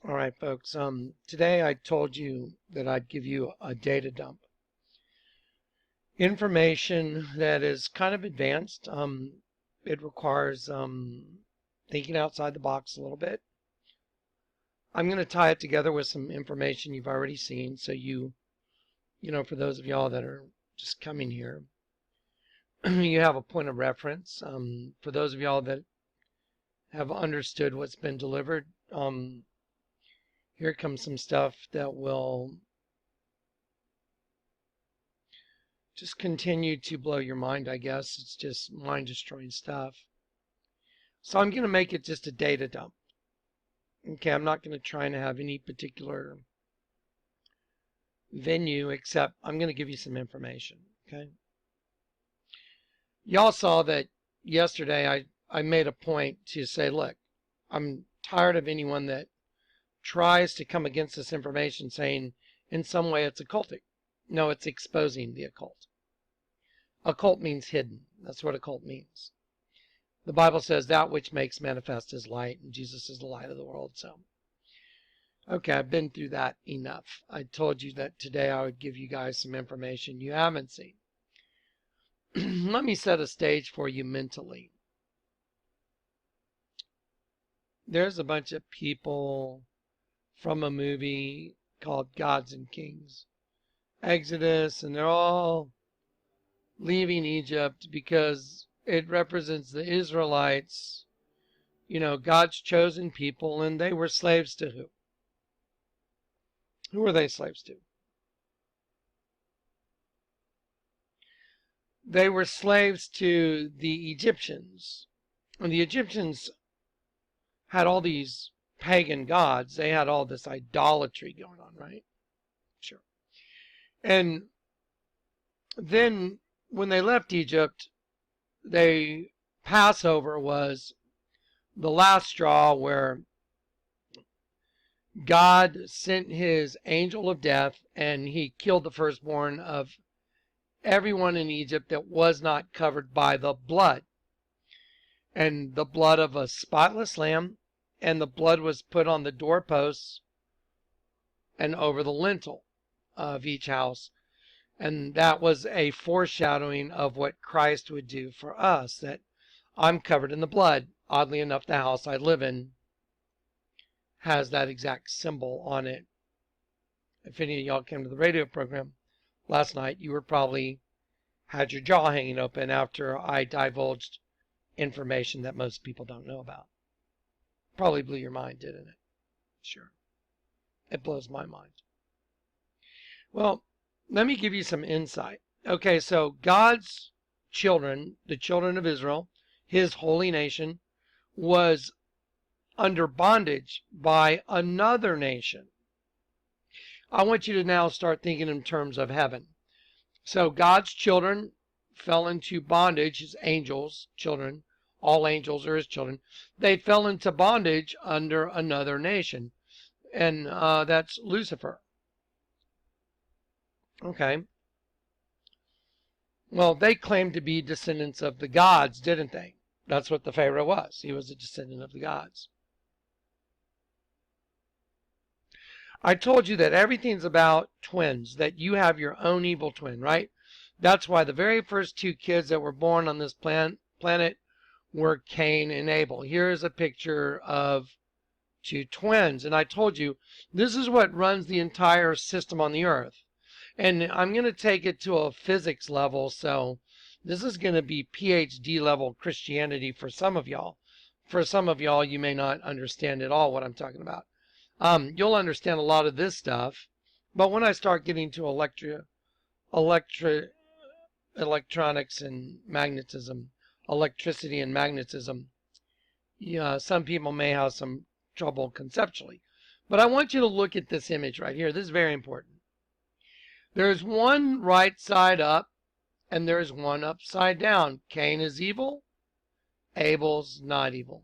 All right, folks. Today I told you that I'd give you a data dump. Information that is kind of advanced. It requires thinking outside the box a little bit. I'm going to tie it together with some information you've already seen, so you know, for those of y'all that are just coming here, you have a point of reference. For those of y'all that have understood what's been delivered, here comes some stuff that will just continue to blow your mind, I guess. It's just mind-destroying stuff. So I'm going to make it just a data dump. Okay, I'm not going to try and have any particular venue, except I'm going to give you some information, okay? Y'all saw that yesterday I made a point to say, look, I'm tired of anyone that tries to come against this information saying in some way it's occultic. No, it's exposing the occult. Occult means hidden. That's what occult means. The Bible says that which makes manifest is light, and Jesus is the light of the world. So, okay, I've been through that enough. I told you that today I would give you guys some information you haven't seen. Let me set a stage for you mentally. There's a bunch of people from a movie called Gods and Kings, Exodus, and they're all leaving Egypt because it represents the Israelites, you know, God's chosen people, and they were slaves to who? Who were they slaves to? They were slaves to the Egyptians. And the Egyptians had all these pagan gods. They had all this idolatry going on, right? Sure. And then when they left Egypt, Passover was the last straw where God sent his angel of death and he killed the firstborn of everyone in Egypt that was not covered by the blood. And the blood of a spotless lamb, and the blood was put on the doorposts and over the lintel of each house. And that was a foreshadowing of what Christ would do for us, that I'm covered in the blood. Oddly enough, the house I live in has that exact symbol on it. If any of y'all came to the radio program last night, you were probably had your jaw hanging open after I divulged information that most people don't know about. Probably blew your mind, didn't it? Sure. It blows my mind. Well, let me give you some insight. Okay, so God's children, the children of Israel, his holy nation, was under bondage by another nation. I want you to now start thinking in terms of heaven. So God's children fell into bondage, his angels, children, all angels are his children. They fell into bondage under another nation, and that's Lucifer. Okay. Well, they claimed to be descendants of the gods, didn't they? That's what the Pharaoh was. He was a descendant of the gods. I told you that everything's about twins, that you have your own evil twin, right? That's why the very first two kids that were born on this planet were Cain and Abel. Here's a picture of two twins. And I told you, this is what runs the entire system on the earth. And I'm going to take it to a physics level, so this is going to be PhD level Christianity for some of y'all. For some of y'all, you may not understand at all what I'm talking about. You'll understand a lot of this stuff, but when I start getting to electronics and magnetism, electricity and magnetism, yeah, some people may have some trouble conceptually. But I want you to look at this image right here. This is very important. There's one right side up, and there's one upside down. Cain is evil. Abel's not evil.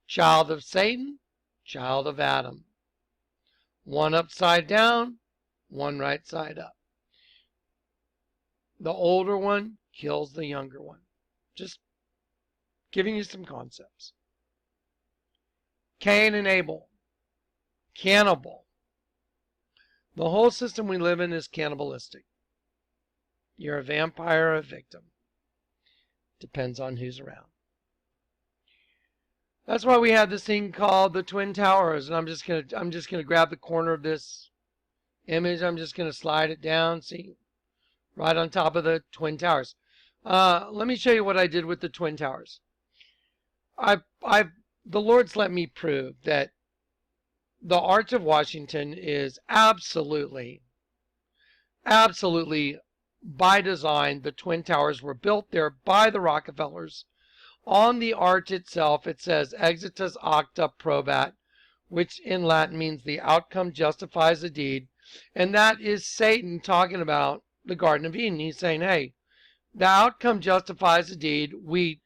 Child of Satan, child of Adam. One upside down, one right side up. The older one kills the younger one. Just giving you some concepts. Cain and Abel. cannibal. The whole system we live in is cannibalistic. You're a vampire or a victim. Depends on who's around. That's why we have this thing called the Twin Towers. And I'm just gonna grab the corner of this image. I'm just gonna slide it down. See, right on top of the Twin Towers. Let me show you what I did with the Twin Towers. The Lord's let me prove that the Arch of Washington is absolutely by design. The Twin Towers were built there by the Rockefellers. On the arch itself, it says exitus acta probat, which in Latin means the outcome justifies the deed. And that is Satan talking about the Garden of Eden. He's saying, hey, the outcome justifies the deed. We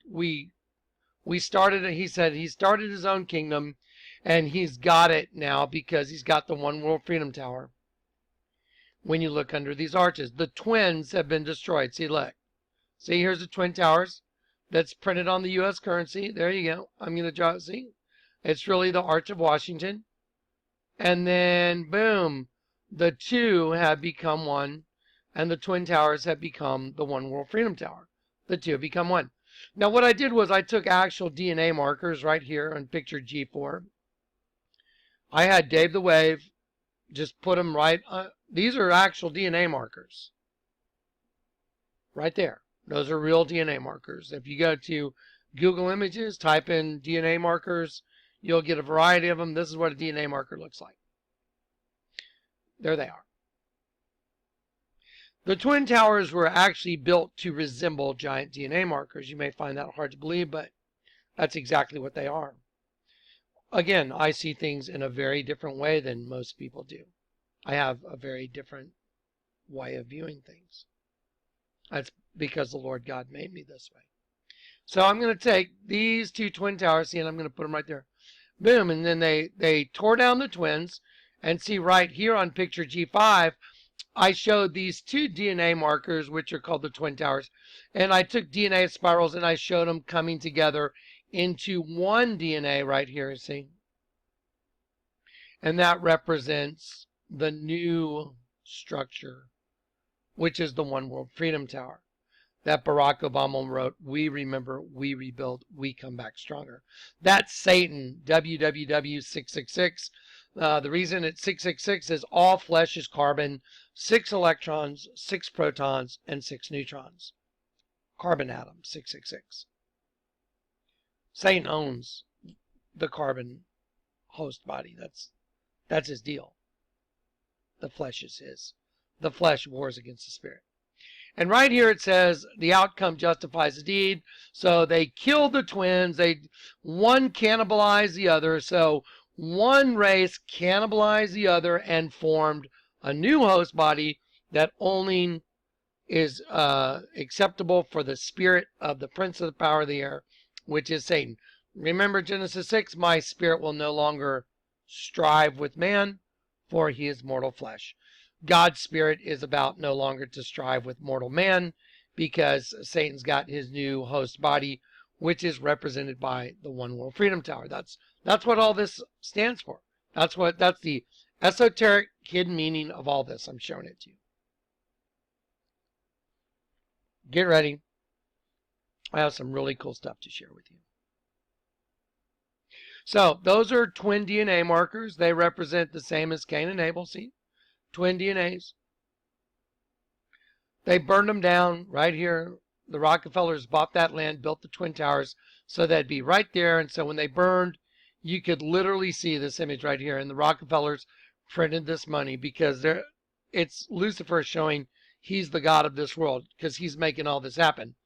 started, he said, he started his own kingdom, and he's got it now because he's got the One World Freedom Tower. When you look under these arches, the twins have been destroyed. See, look. See, here's the Twin Towers. That's printed on the U.S. currency. There you go. I'm going to draw it. See? It's really the Arch of Washington. And then, boom, the two have become one, and the Twin Towers have become the One World Freedom Tower. The two have become one. Now, what I did was I took actual DNA markers right here on picture G4. I had Dave the Wave just put them right. These are actual DNA markers. Right there. Those are real DNA markers. If you go to Google Images, type in DNA markers, you'll get a variety of them. This is what a DNA marker looks like. There they are. The Twin Towers were actually built to resemble giant DNA markers. You may find that hard to believe, but that's exactly what they are. Again, I see things in a very different way than most people do. I have a very different way of viewing things. That's because the Lord God made me this way. So I'm going to take these two Twin Towers, see, and I'm going to put them right there. Boom, and then they tore down the twins, and see right here on picture G5, I showed these two DNA markers, which are called the Twin Towers, and I took DNA spirals and I showed them coming together into one DNA right here, see? And that represents the new structure, which is the One World Freedom Tower that Barack Obama wrote, we remember, we rebuild, we come back stronger. That's Satan, WWW666. The reason it's 666 is all flesh is carbon, 6 electrons, 6 protons, and 6 neutrons. Carbon atom, 666. Satan owns the carbon host body. That's his deal. The flesh is his. The flesh wars against the spirit. And right here it says the outcome justifies the deed. So they killed the twins. One cannibalized the other. So one race cannibalized the other and formed a new host body that only is acceptable for the spirit of the prince of the power of the air, which is Satan. Remember Genesis 6, my spirit will no longer strive with man, for he is mortal flesh. God's spirit is about no longer to strive with mortal man, because Satan's got his new host body, which is represented by the One World Freedom Tower. That's what all this stands for. That's the esoteric hidden meaning of all this. I'm showing it to you. Get ready. I have some really cool stuff to share with you. So those are twin DNA markers. They represent the same as Cain and Abel. See? Twin DNAs. They burned them down right here. The Rockefellers bought that land, built the Twin Towers, so they'd be right there. And so when they burned, you could literally see this image right here. And the Rockefellers printed this money because it's Lucifer showing he's the God of this world because he's making all this happen.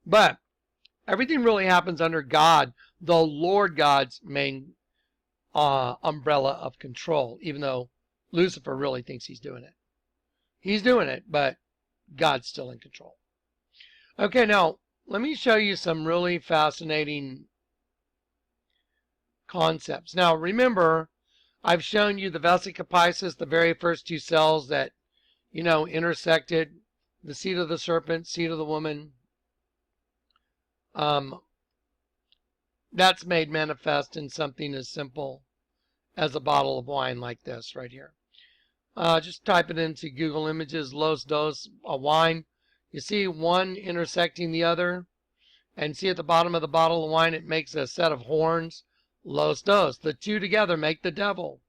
But everything really happens under God, the Lord God's main umbrella of control, even though Lucifer really thinks he's doing it. He's doing it, but God's still in control. Okay, now let me show you some really fascinating concepts. Now remember, I've shown you the vesica piscis, the very first two cells that, intersected the seed of the serpent, seed of the woman. That's made manifest in something as simple as a bottle of wine like this right here. Just type it into Google Images, Los Dos, a wine. You see one intersecting the other, and see at the bottom of the bottle of wine, it makes a set of horns. Los Dos. The two together make the devil.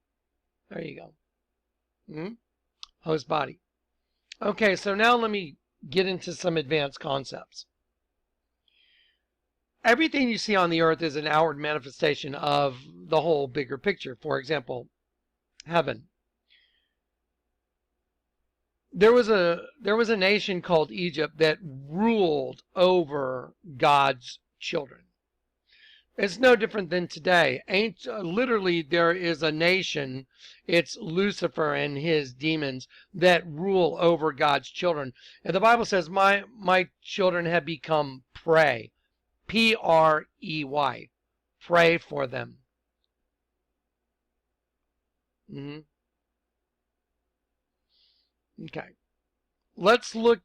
There you go. Host body. Okay, so now let me get into some advanced concepts. Everything you see on the earth is an outward manifestation of the whole bigger picture. For example, heaven. There was a nation called Egypt that ruled over God's children. It's no different than today. Literally, there is a nation, it's Lucifer and his demons, that rule over God's children. And the Bible says, my children have become prey. P-R-E-Y. Pray for them. Okay. Let's look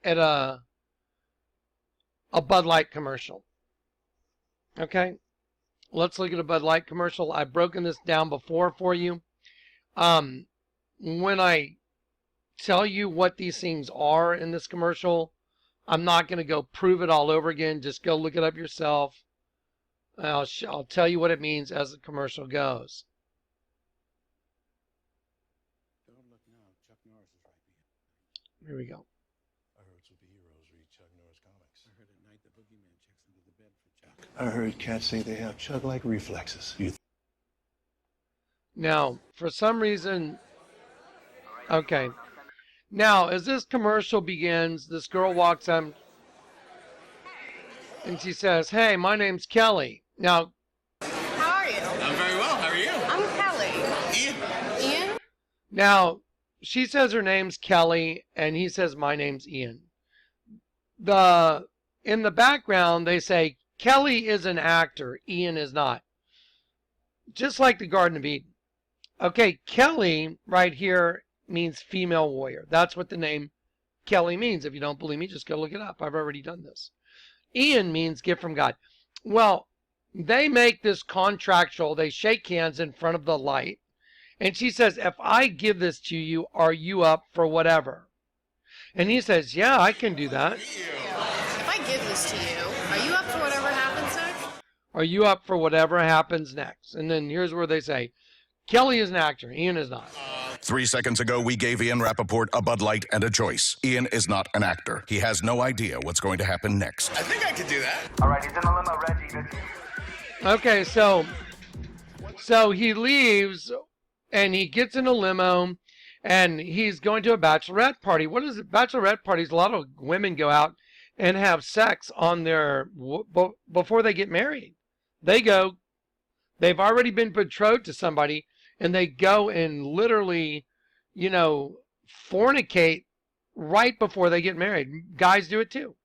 at a Bud Light commercial. Okay. Let's look at a Bud Light commercial. I've broken this down before for you. When I tell you what these things are in this commercial, I'm not going to go prove it all over again. Just go look it up yourself. I'll tell you what it means as the commercial goes. Here we go. I heard superheroes read Chuck Norris comics. I heard at night the boogeyman checks into the bed for Chuck. I heard cats say they have Chuck-like reflexes. Now, for some reason, okay. Now, as this commercial begins, this girl walks up and she says, "Hey, my name's Kelly." Now, how are you? I'm very well. How are you? I'm Kelly. Ian? Now, she says her name's Kelly, and he says, "My name's Ian." In the background, they say, Kelly is an actor, Ian is not. Just like the Garden of Eden. Okay, Kelly right here means female warrior. That's what the name Kelly means. If you don't believe me, just go look it up. I've already done this. Ian means gift from God. Well, they make this contractual. They shake hands in front of the light. And she says, "If I give this to you, are you up for whatever?" And he says, "Yeah, I can do that." If I give this to you, are you up for whatever happens next? Are you up for whatever happens next? And then here's where they say, Kelly is an actor, Ian is not. 3 seconds ago, we gave Ian Rappaport a Bud Light and a choice. Ian is not an actor. He has no idea what's going to happen next. I think I could do that. All right, he's in the limo, Reggie. Okay, so he leaves and he gets in a limo and he's going to a bachelorette party. What is it? Bachelorette parties, a lot of women go out and have sex on their before they get married. They've already been betrothed to somebody, and they go and literally, fornicate right before they get married. Guys do it too.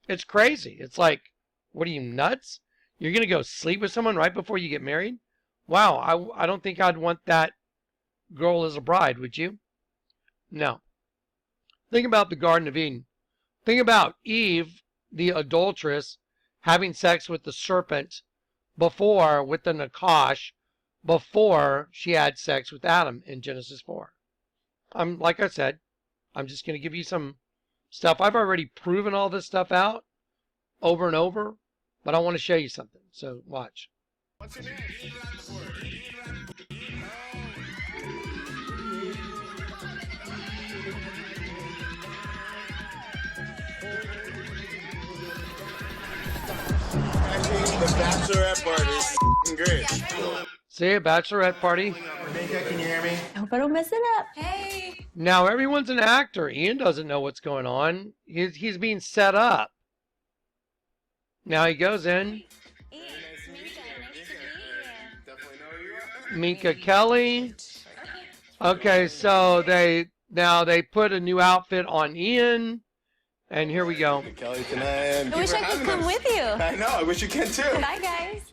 It's crazy. It's like, what are you, nuts? You're going to go sleep with someone right before you get married? Wow, I don't think I'd want that girl as a bride, would you? No. Think about the Garden of Eden. Think about Eve, the adulteress, having sex with the serpent before, with the Nakash, before she had sex with Adam in Genesis 4. Like I said, I'm just going to give you some stuff. I've already proven all this stuff out over and over, but I want to show you something. So watch. What's your name? The bachelorette party is great. See, a bachelorette party. Renee, can you hear me? I hope I don't mess it up. Hey. Now, everyone's an actor. Ian doesn't know what's going on. He's being set up. Now he goes in. Minka Kelly. Okay, so they put a new outfit on Ian. And here we go. Kelly, tonight. I wish I could come with you. I know, I wish you can too. Bye, guys.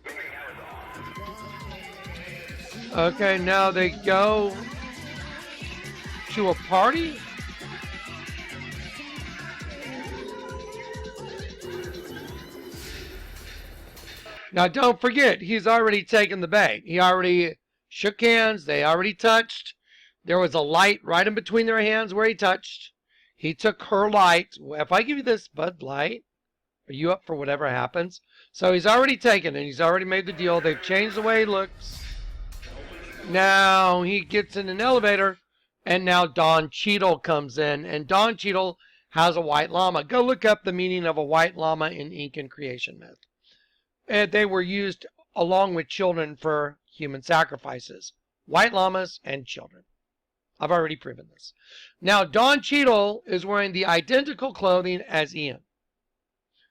Okay, now they go to a party. Now, don't forget, he's already taken the bait. He already shook hands. They already touched. There was a light right in between their hands where he touched. He took her light. If I give you this Bud Light, are you up for whatever happens? So he's already taken it. He's already made the deal. They've changed the way he looks. Now he gets in an elevator, and now Don Cheadle comes in. And Don Cheadle has a white llama. Go look up the meaning of a white llama in Incan creation myth. And they were used along with children for human sacrifices. White llamas and children. I've already proven this. Now, Don Cheadle is wearing the identical clothing as Ian.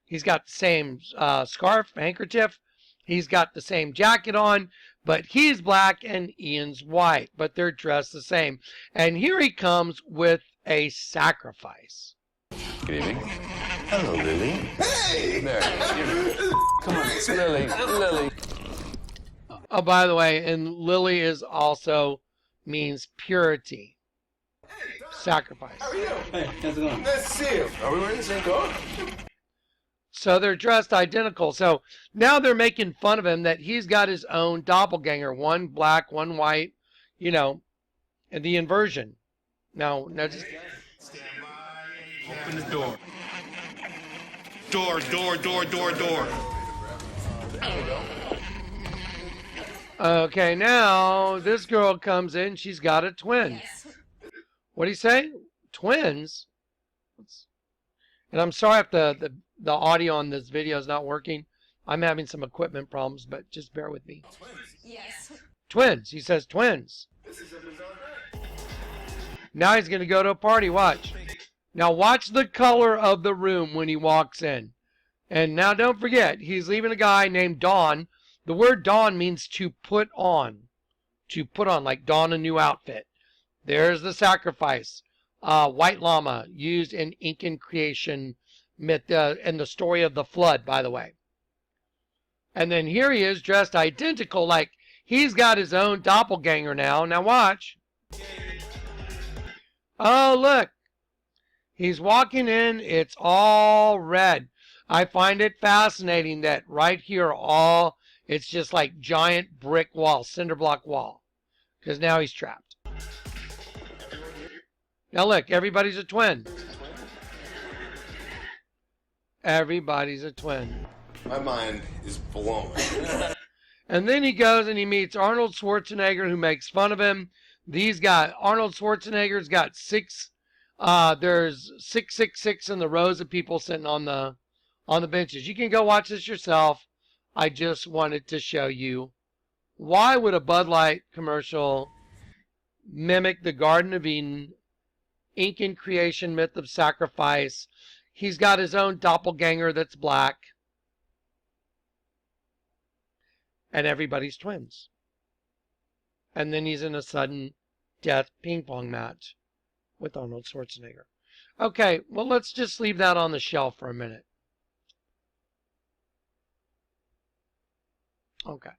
He's got the same scarf, handkerchief. He's got the same jacket on, but he's black and Ian's white, but they're dressed the same. And here he comes with a sacrifice. Good evening. Hello, Lily. Hey! There. Come on, it's Lily. Lily. Oh, by the way, and Lily is also means purity. Sacrifice. How are you? Hey, how's it going? Nice to see you. Are we wearing the same coat? So they're dressed identical. So now they're making fun of him that he's got his own doppelganger. One black, one white, you know, and the inversion. Now just... Open the door. Door. Okay, now this girl comes in. She's got a twin. Yes. What do you say? Twins? And I'm sorry if the audio on this video is not working. I'm having some equipment problems, but just bear with me. Yes. Twins. He says twins. Now he's going to go to a party. Watch. Now watch the color of the room when he walks in. And now don't forget, he's leaving a guy named Don. The word Don means to put on. To put on, like don a new outfit. There's the sacrifice. White llama, used in Incan creation myth, in the story of the flood, by the way. And then here he is, dressed identical, like he's got his own doppelganger now. Now watch. Oh, look. He's walking in. It's all red. I find it fascinating that right here, it's just like giant brick wall, cinder block wall. Because now he's trapped. Now look, everybody's a twin. Everybody's a twin. My mind is blown. And then he goes and he meets Arnold Schwarzenegger, who makes fun of him. Arnold Schwarzenegger's got there's 666 in the rows of people sitting on the benches. You can go watch this yourself. I just wanted to show you, why would a Bud Light commercial mimic the Garden of Eden, Incan creation myth of sacrifice? He's got his own doppelganger that's black. And everybody's twins. And then he's in a sudden death ping pong match with Arnold Schwarzenegger. Okay, well, let's just leave that on the shelf for a minute. Okay.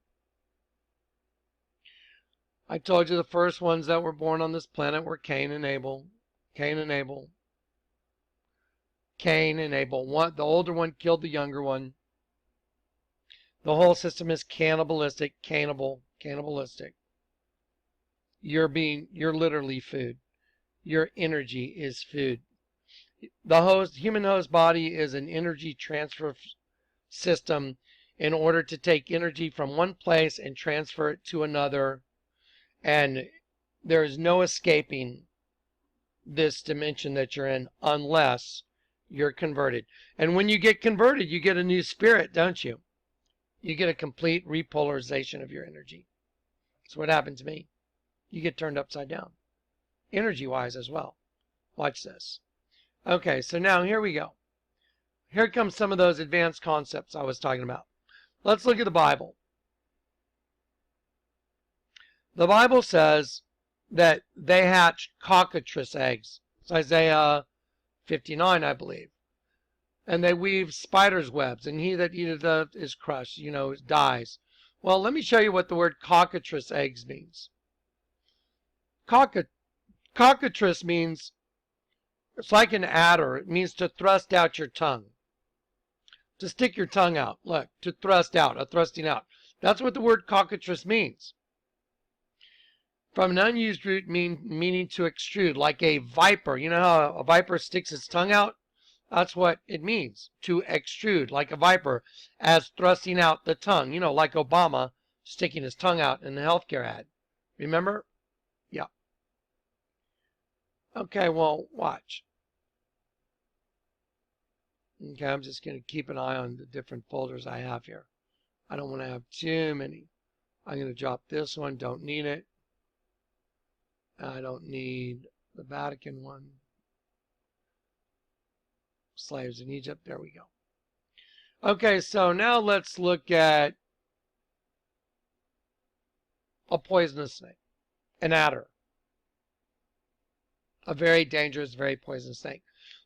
I told you the first ones that were born on this planet were Cain and Abel. Cain and Abel. The older one killed the younger one. The whole system is cannibalistic. You're literally food. Your energy is food. The human host body is an energy transfer system in order to take energy from one place and transfer it to another. And there is no escaping this dimension that you're in unless you're converted. And when you get converted, you get a new spirit, don't you? You get a complete repolarization of your energy. That's what happened to me. You get turned upside down. Energy-wise as well. Watch this. Okay, so now here we go. Here comes some of those advanced concepts I was talking about. Let's look at the Bible. The Bible says that they hatch cockatrice eggs. It's Isaiah 59, I believe. And they weave spiders' webs, and he that eateth is crushed, dies. Well, let me show you what the word cockatrice eggs means. Cockatrice means, it's like an adder. It means to thrust out your tongue. To stick your tongue out. Look, to thrust out, a thrusting out. That's what the word cockatrice means. From an unused root meaning to extrude, like a viper. You know how a viper sticks its tongue out? That's what it means, to extrude, like a viper, as thrusting out the tongue. You know, like Obama sticking his tongue out in the healthcare ad. Remember? Yeah. Okay, well, watch. Okay, I'm just going to keep an eye on the different folders I have here. I don't want to have too many. I'm going to drop this one. Don't need it. I don't need the Vatican one. Slaves in Egypt. There we go. Okay, so now let's look at a poisonous snake, an adder. A very dangerous, very poisonous snake.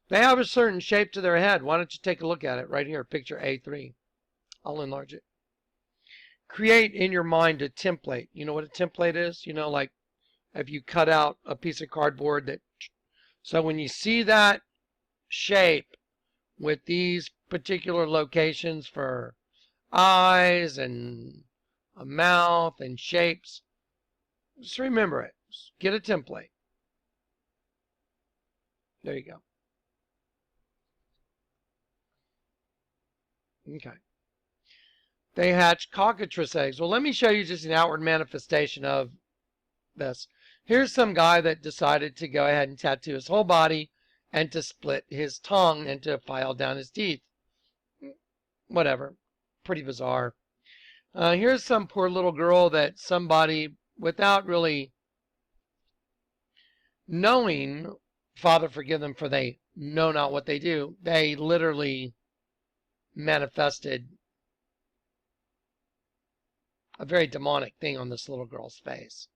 They have a certain shape to their head. Why don't you take a look at it right here, picture A3. I'll enlarge it. Create in your mind a template. You know what a template is? You know, like if you cut out a piece of cardboard that, so when you see that shape with these particular locations for eyes and a mouth and shapes, just remember it. Just get a template. There you go. Okay. They hatch cockatrice eggs. Well, let me show you just an outward manifestation of this. Here's some guy that decided to go ahead and tattoo his whole body and to split his tongue and to file down his teeth. Whatever. Pretty bizarre. Here's some poor little girl that somebody, without really knowing, Father forgive them for they know not what they do, they literally manifested a very demonic thing on this little girl's face.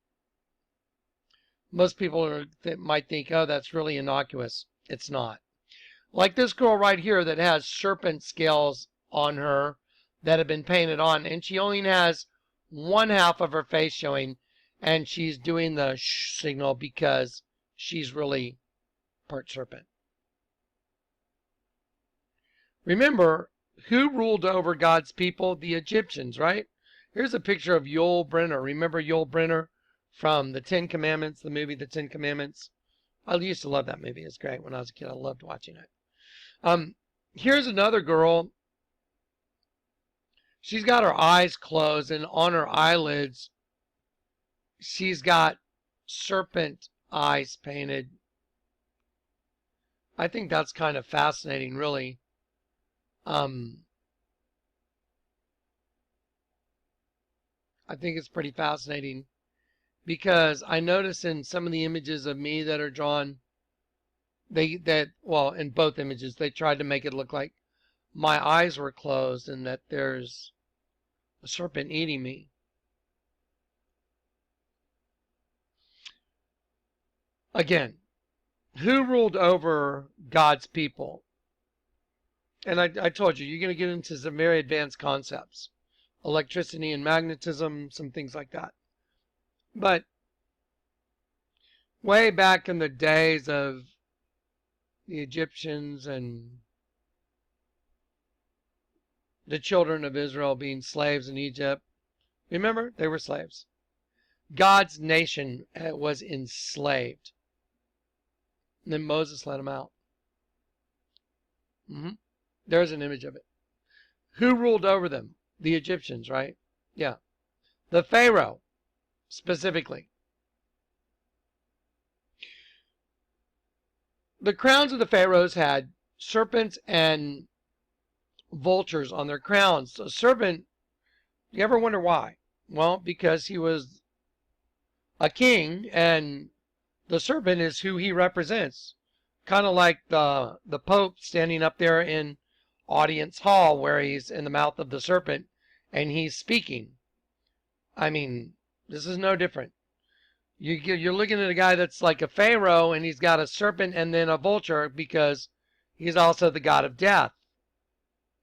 Most people might think, oh, that's really innocuous. It's not. Like this girl right here that has serpent scales on her that have been painted on, and she only has one half of her face showing, and she's doing the shh signal because she's really part serpent. Remember, who ruled over God's people? The Egyptians, right? Here's a picture of Yul Brynner. Remember Yul Brynner from the Ten Commandments, the movie The Ten Commandments? I used to love that movie. It's great. When I was a kid, I loved watching it. Here's another girl. She's got her eyes closed, and on her eyelids, she's got serpent eyes painted. I think that's kind of fascinating, really. I think it's pretty fascinating because I notice in some of the images of me that are drawn, well, in both images, they tried to make it look like my eyes were closed and that there's a serpent eating me. Again, who ruled over God's people? And I told you, you're going to get into some very advanced concepts. Electricity and magnetism, some things like that. But way back in the days of the Egyptians and the children of Israel being slaves in Egypt, remember, they were slaves. God's nation was enslaved. And then Moses let them out. There's an image of it. Who ruled over them? The Egyptians, right? Yeah. The Pharaoh, specifically. The crowns of the pharaohs had serpents and vultures on their crowns. A serpent, you ever wonder why? Well, because he was a king, and the serpent is who he represents. Kind of like the Pope standing up there in audience hall where he's in the mouth of the serpent and he's speaking. I mean, this is no different. You're looking at a guy that's like a pharaoh and he's got a serpent and then a vulture because he's also the god of death.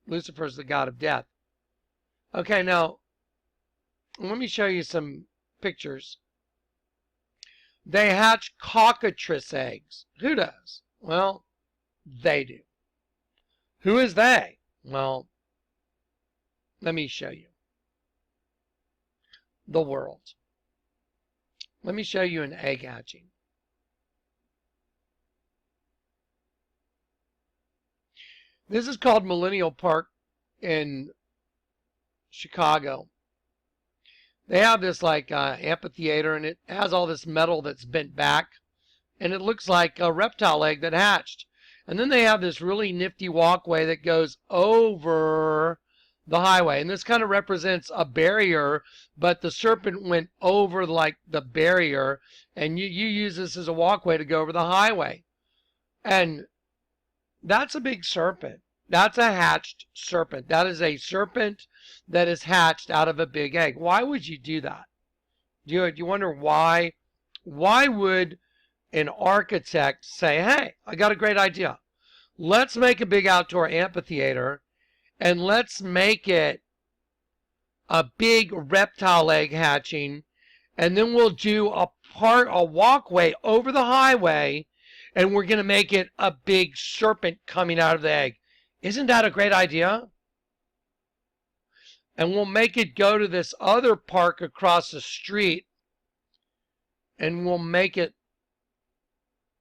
Lucifer's the god of death. Okay, now let me show you some pictures. They hatch cockatrice eggs. Who does? Well, they do. Who is they? Well, Let me show you. The world. Let me show you an egg hatching. This is called Millennial Park in Chicago. They have this like amphitheater, and it has all this metal that's bent back, and it looks like a reptile egg that hatched. And then they have this really nifty walkway that goes over the highway, and this kind of represents a barrier, but the serpent went over like the barrier, and you use this as a walkway to go over the highway. And that's a big serpent. That's a hatched serpent. That is a serpent that is hatched out of a big egg. Why would you do that? Do you wonder why? Why would an architect say, hey, I got a great idea. Let's make a big outdoor amphitheater, and let's make it a big reptile egg hatching, and then we'll do a walkway over the highway, and we're going to make it a big serpent coming out of the egg. Isn't that a great idea? And we'll make it go to this other park across the street, and we'll make it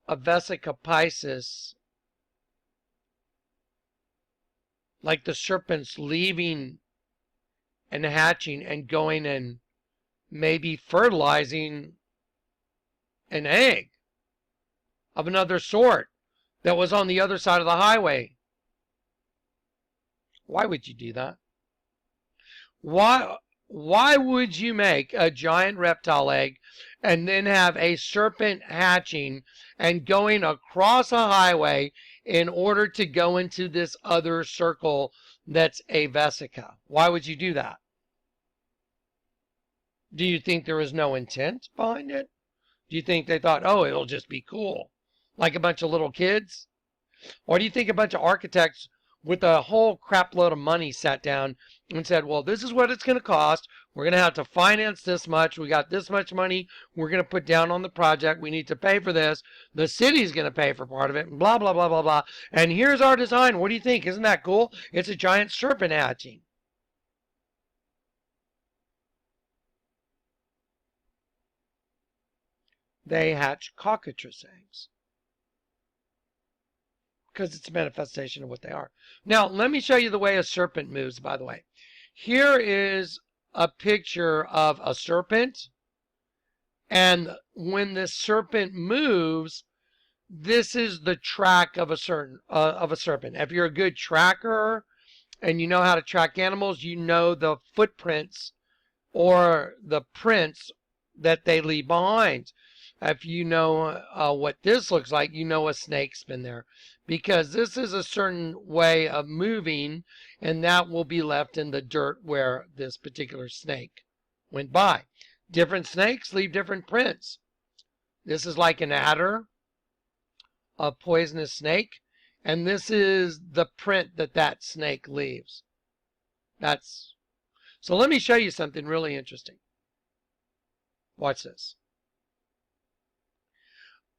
a Vesica Pisces, like the serpent's leaving and hatching and going and maybe fertilizing an egg of another sort that was on the other side of the highway. Why would you do that? Why would you make a giant reptile egg and then have a serpent hatching and going across a highway in order to go into this other circle that's a vesica? Why would you do that? Do you think there was no intent behind it? Do you think they thought, oh, it'll just be cool, like a bunch of little kids? Or do you think a bunch of architects with a whole crap load of money sat down and said, well, this is what it's going to cost. We're going to have to finance this much. We got this much money we're going to put down on the project. We need to pay for this. The city's going to pay for part of it, and blah, blah, blah, blah, blah. And here's our design. What do you think? Isn't that cool? It's a giant serpent hatching. They hatch cockatrice eggs, because it's a manifestation of what they are. Now, let me show you the way a serpent moves, by the way. Here is a picture of a serpent, and when this serpent moves, this is the track of a serpent. If you're a good tracker and you know how to track animals, you know the footprints or the prints that they leave behind. If you know what this looks like, you know a snake's been there, because this is a certain way of moving, and that will be left in the dirt where this particular snake went by. Different snakes leave different prints. This is like an adder, a poisonous snake, and this is the print that that snake leaves. So let me show you something really interesting. Watch this.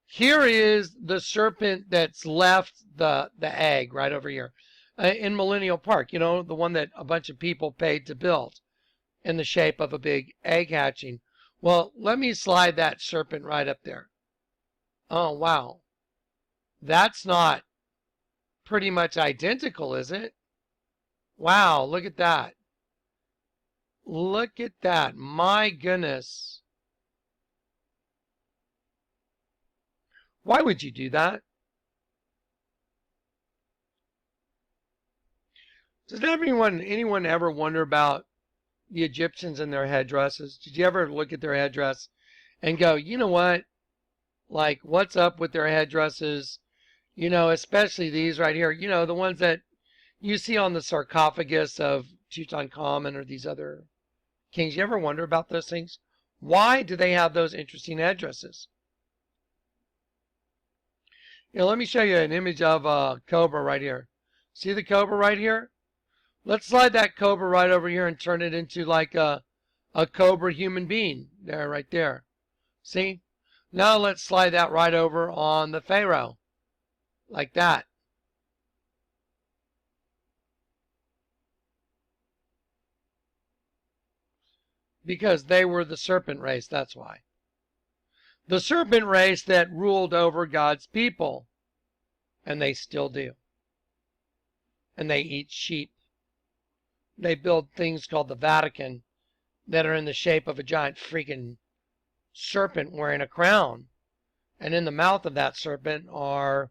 Here is the serpent that's left the egg right over here in Millennial Park. You know, the one that a bunch of people paid to build in the shape of a big egg hatching. Well, let me slide that serpent right up there. Oh, wow. That's not pretty much identical, is it? Wow, look at that. Look at that. My goodness. Why would you do that? Does anyone ever wonder about the Egyptians and their headdresses? Did you ever look at their headdress and go, you know what? Like, what's up with their headdresses? You know, especially these right here. You know, the ones that you see on the sarcophagus of Tutankhamun or these other kings. You ever wonder about those things? Why do they have those interesting headdresses? You know, let me show you an image of a cobra right here. See the cobra right here? Let's slide that cobra right over here and turn it into like a cobra human being. There, right there. See? Now let's slide that right over on the pharaoh. Like that. Because they were the serpent race, that's why. The serpent race that ruled over God's people. And they still do. And they eat sheep. They build things called the Vatican that are in the shape of a giant freaking serpent wearing a crown. And in the mouth of that serpent are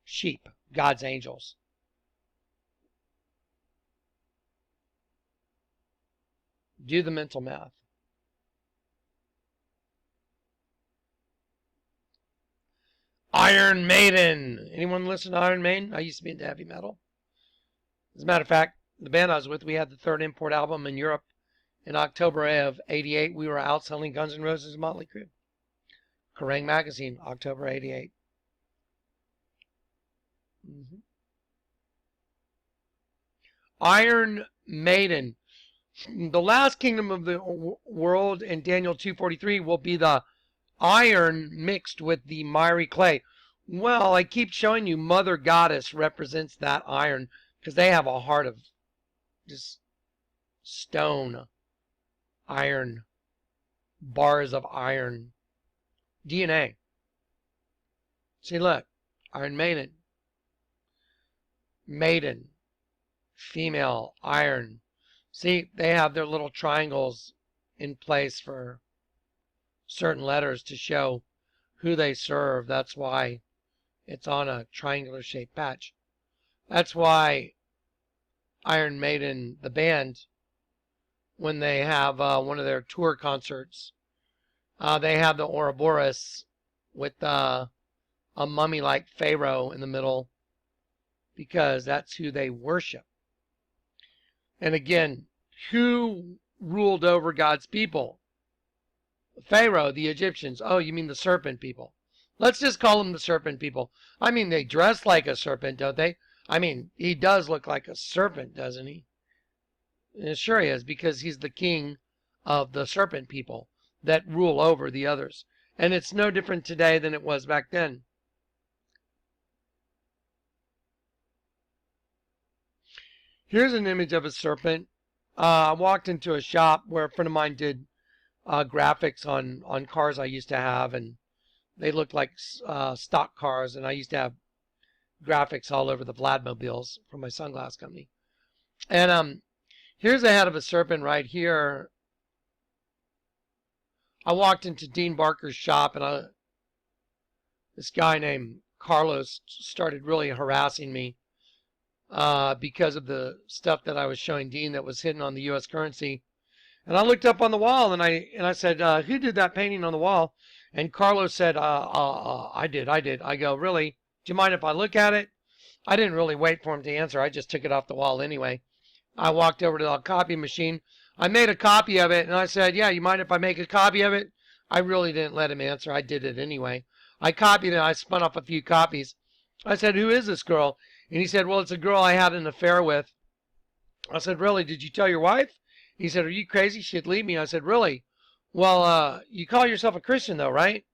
sheep, God's angels. Do the mental math. Iron Maiden. Anyone listen to Iron Maiden? I used to be into heavy metal. As a matter of fact, the band I was with, we had the third import album in Europe in October of '88. We were outselling Guns N' Roses and Motley Crue. Kerrang! Magazine, October '88. Iron Maiden. The last kingdom of the world in Daniel 2:43 will be the iron mixed with the miry clay. Well, I keep showing you Mother Goddess represents that iron because they have a heart of just stone, iron, bars of iron, DNA. See, look, Iron Maiden, maiden, female, iron. See, they have their little triangles in place for certain letters to show who they serve. That's why it's on a triangular shaped patch. That's why Iron Maiden, the band, when they have one of their tour concerts, they have the Ouroboros with a mummy-like pharaoh in the middle because that's who they worship. And again, who ruled over God's people? Pharaoh, the Egyptians. Oh, you mean the serpent people. Let's just call them the serpent people. I mean, they dress like a serpent, don't they? I mean, he does look like a serpent, doesn't he? Sure he is, because he's the king of the serpent people that rule over the others. And it's no different today than it was back then. Here's an image of a serpent. I walked into a shop where a friend of mine did graphics on cars I used to have, and they looked like stock cars, and I used to have graphics all over the Vladmobiles from my sunglass company. And here's the head of a serpent right here. I walked into Dean Barker's shop, and this guy named Carlos started really harassing me because of the stuff that I was showing Dean that was hidden on the U.S. currency. And I looked up on the wall, and I said, who did that painting on the wall? And Carlos said, I did. I go, really? Do you mind if I look at it? I didn't really wait for him to answer. I just took it off the wall anyway. I walked over to the copy machine. I made a copy of it, and I said, yeah, you mind if I make a copy of it? I really didn't let him answer. I did it anyway. I copied it. I spun off a few copies. I said, who is this girl? And he said, well, it's a girl I had an affair with. I said, really? Did you tell your wife? He said, are you crazy? She'd leave me. I said, really? Well, you call yourself a Christian, though, right?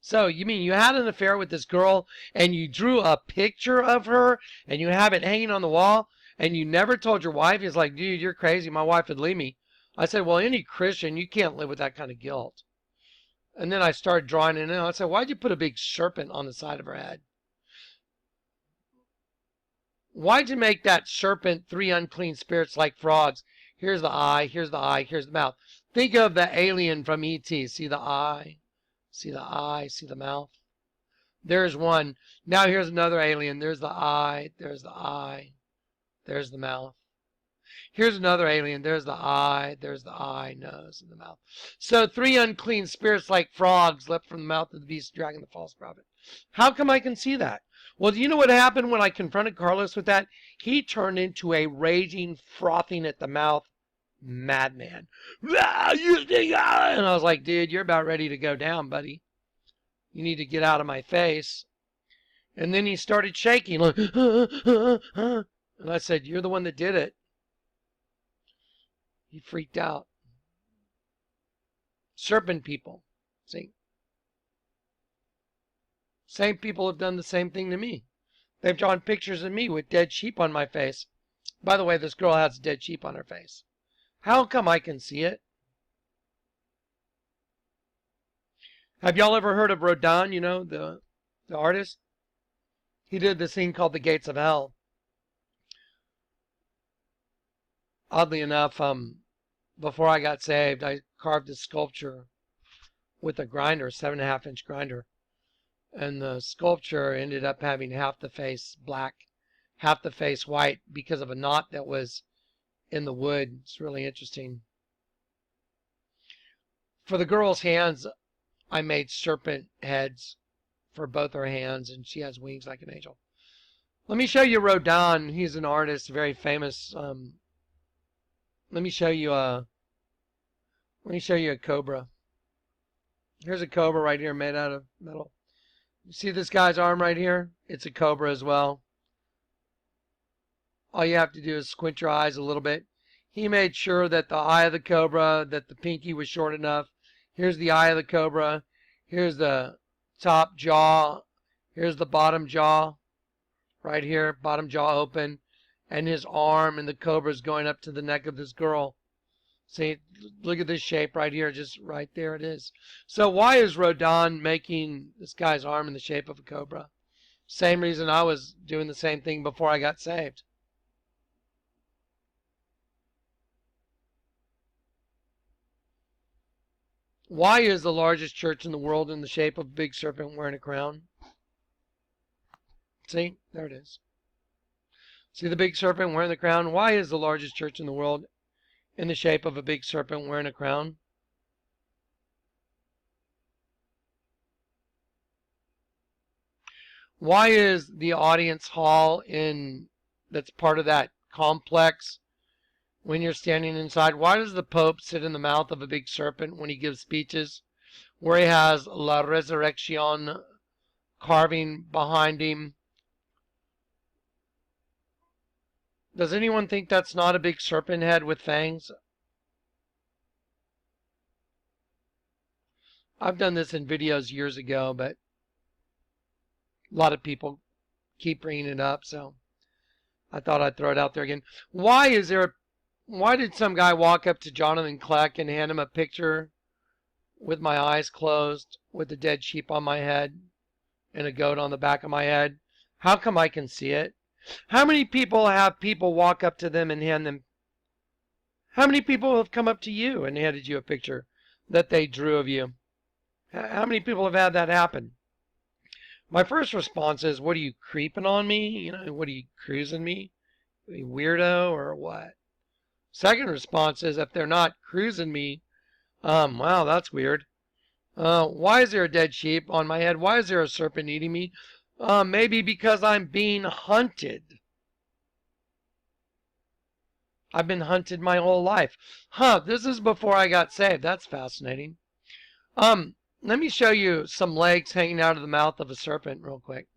So, you mean you had an affair with this girl, and you drew a picture of her, and you have it hanging on the wall, and you never told your wife? He's like, dude, you're crazy. My wife would leave me. I said, well, any Christian, you can't live with that kind of guilt. And then I started drawing it in. I said, why'd you put a big serpent on the side of her head? Why'd you make that serpent 3 unclean spirits like frogs? Here's the eye, here's the eye, here's the mouth. Think of the alien from E.T. See the eye, see the eye, see the mouth. There's one. Now here's another alien. There's the eye, there's the eye, there's the mouth. Here's another alien. There's the eye, nose, and the mouth. So 3 unclean spirits like frogs leapt from the mouth of the beast, dragon, the false prophet. How come I can see that? Well, do you know what happened when I confronted Carlos with that? He turned into a raging, frothing at the mouth madman. And I was like, dude, you're about ready to go down, buddy. You need to get out of my face. And then he started shaking. Like, and I said, you're the one that did it. He freaked out. Serpent people. See? Same people have done the same thing to me. They've drawn pictures of me with dead sheep on my face. By the way, this girl has dead sheep on her face. How come I can see it? Have y'all ever heard of Rodin, you know, the artist? He did this thing called The Gates of Hell. Oddly enough, before I got saved, I carved a sculpture with a grinder, 7.5-inch grinder. And the sculpture ended up having half the face black, half the face white because of a knot that was in the wood. It's really interesting. For the girl's hands, I made serpent heads for both her hands, and she has wings like an angel. Let me show you Rodin. He's an artist, very famous. Let me show you a cobra. Here's a cobra right here made out of metal. You see this guy's arm right here? It's a cobra as well. All you have to do is squint your eyes a little bit. He made sure that the eye of the cobra, that the pinky was short enough. Here's the eye of the cobra. Here's the top jaw. Here's the bottom jaw. Right here, bottom jaw open. And his arm and the cobra's going up to the neck of this girl. See, look at this shape right here, just right there it is. So why is Rodin making this guy's arm in the shape of a cobra? Same reason I was doing the same thing before I got saved. Why is the largest church in the world in the shape of a big serpent wearing a crown? See, there it is. See the big serpent wearing the crown? Why is the largest church in the world in the shape of a big serpent wearing a crown? Why is the audience hall that's part of that complex when you're standing inside? Why does the Pope sit in the mouth of a big serpent when he gives speeches where he has La Resurrection carving behind him? Does anyone think that's not a big serpent head with fangs? I've done this in videos years ago, but a lot of people keep bringing it up, so I thought I'd throw it out there again. Why did some guy walk up to Jonathan Kleck and hand him a picture with my eyes closed, with a dead sheep on my head and a goat on the back of my head? How come I can see it? How many people have people walk up to them and hand them? How many people have come up to you and handed you a picture that they drew of you? How many people have had that happen? My first response is, what are you, creeping on me? You know, what are you, cruising me? Are you weirdo or what? Second response is, if they're not cruising me, wow, that's weird. Why is there a dead sheep on my head? Why is there a serpent eating me? Maybe because I'm being hunted. I've been hunted my whole life. This is before I got saved. That's fascinating. Let me show you some legs hanging out of the mouth of a serpent real quick.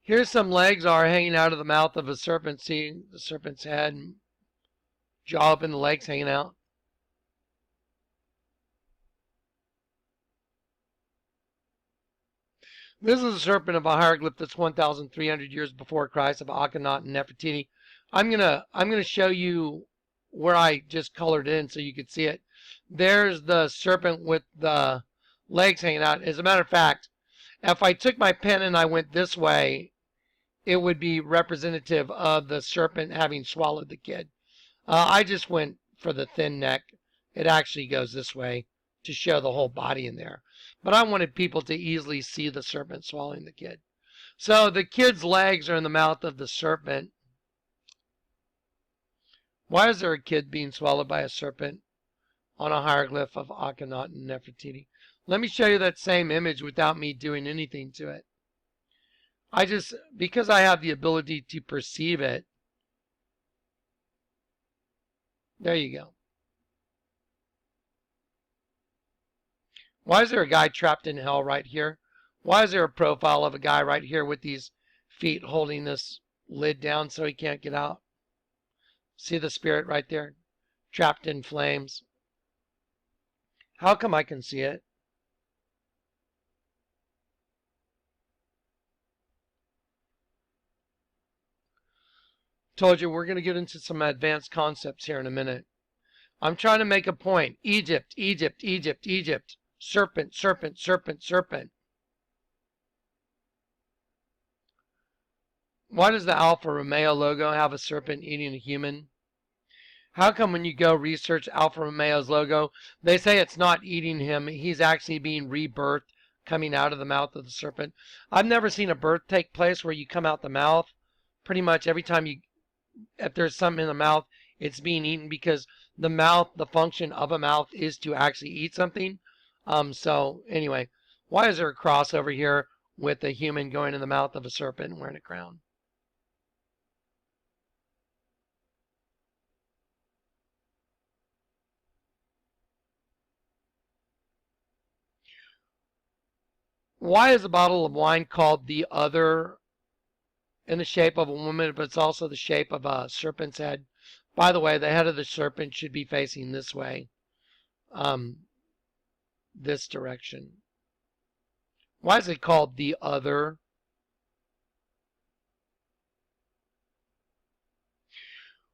Here's some legs are hanging out of the mouth of a serpent. See the serpent's head and jaw open, the legs hanging out. This is a serpent of a hieroglyph that's 1,300 years before Christ of Akhenaten and Nefertiti. I'm gonna show you where I just colored in so you could see it. There's the serpent with the legs hanging out. As a matter of fact, if I took my pen and I went this way, it would be representative of the serpent having swallowed the kid. I just went for the thin neck. It actually goes this way to show the whole body in there. But I wanted people to easily see the serpent swallowing the kid. So the kid's legs are in the mouth of the serpent. Why is there a kid being swallowed by a serpent on a hieroglyph of Akhenaten and Nefertiti? Let me show you that same image without me doing anything to it. Because I have the ability to perceive it. There you go. Why is there a guy trapped in hell right here? Why is there a profile of a guy right here with these feet holding this lid down so he can't get out? See the spirit right there? Trapped in flames. How come I can see it? Told you we're going to get into some advanced concepts here in a minute. I'm trying to make a point. Egypt, Egypt, Egypt, Egypt. Serpent, serpent, serpent, serpent. Why does the Alfa Romeo logo have a serpent eating a human? How come when you go research Alfa Romeo's logo, they say it's not eating him, he's actually being rebirthed, coming out of the mouth of the serpent? I've never seen a birth take place where you come out the mouth. Pretty much every time if there's something in the mouth, it's being eaten, because the mouth, the function of a mouth is to actually eat something. So anyway, why is there a cross over here with a human going in the mouth of a serpent and wearing a crown? Why is a bottle of wine called the Other, in the shape of a woman, but it's also the shape of a serpent's head? By the way, the head of the serpent should be facing this way, this direction. Why is it called the Other?